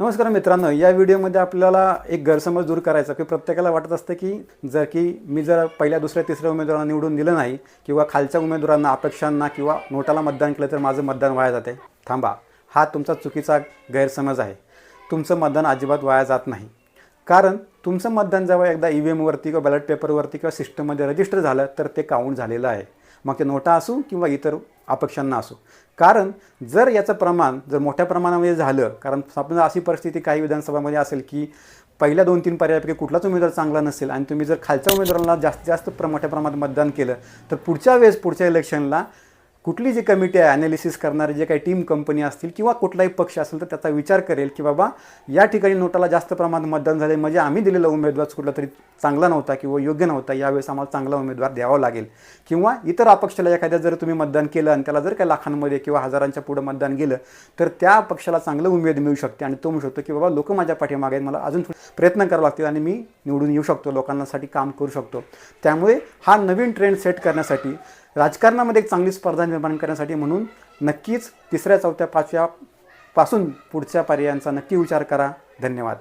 नमस्कार मित्रांनो, या व्हिडिओमध्ये आपल्याला एक गैरसमज दूर करायचा की प्रत्येकाला वाटत असतं की मी जर पहिल्या दुसऱ्या तिसऱ्या उमेदवारांना निवडून दिलं नाही किंवा खालच्या उमेदवारांना अपेक्षांना किंवा नोटाला मतदान केलं तर माझं मतदान वाया जाते. थांबा, हा तुमचा चुकीचा गैरसमज आहे. तुमचं मतदान अजिबात वाया जात नाही. कारण तुमचं मतदान जेव्हा एकदा EVMवरती किंवा बॅलेट पेपरवरती किंवा सिस्टममध्ये रजिस्टर झालं तर ते काउंट झालेलं आहे. मग ते नोटा असो किंवा इतर अपेक्षांना असो. कारण जर याचं प्रमाण जर मोठ्या प्रमाणामध्ये झालं, कारण समजा अशी परिस्थिती काही विधानसभामध्ये असेल की पहिल्या 2-3 पर्यायापैकी कुठलाच उमेदवार चांगला नसेल आणि तुम्ही जर खालच्या उमेदवाराला जास्तीत जास्त मोठ्या प्रमाणात मतदान केलं तर पुढच्या इलेक्शनला कुठली जी कमिटी आहे ॲनालिसिस करणारी जे काही टीम कंपनी असतील किंवा कुठलाही पक्ष असेल तर त्याचा विचार करेल की बाबा या ठिकाणी नोटाला जास्त प्रमाणात मतदान झाले म्हणजे आम्ही दिलेला उमेदवार कुठला तरी चांगला नव्हता किंवा योग्य नव्हता, यावेळेस आम्हाला चांगला उमेदवार द्यावा लागेल. किंवा इतर अपक्षाला एखाद्या जर तुम्ही मतदान केलं आणि त्याला जर काही लाखांमध्ये किंवा हजारांच्या पुढं मतदान गेलं तर त्या पक्षाला चांगलं उमेद मिळू शकते आणि तो म्हणू शकतो की बाबा लोक माझ्या पाठीमागे आहेत, मला अजून प्रयत्न करावे लागतील आणि मी निवडून येऊ शकतो, लोकांसाठी काम करू शकतो. त्यामुळे हा नवीन ट्रेंड सेट करण्यासाठी राजकारणामध्ये एक चांगली स्पर्धा निर्माण करण्यासाठी म्हणून नक्कीच 3ऱ्या 4थ्या 5व्या पासून पुढच्या पर्यायांचा नक्की विचार करा. धन्यवाद.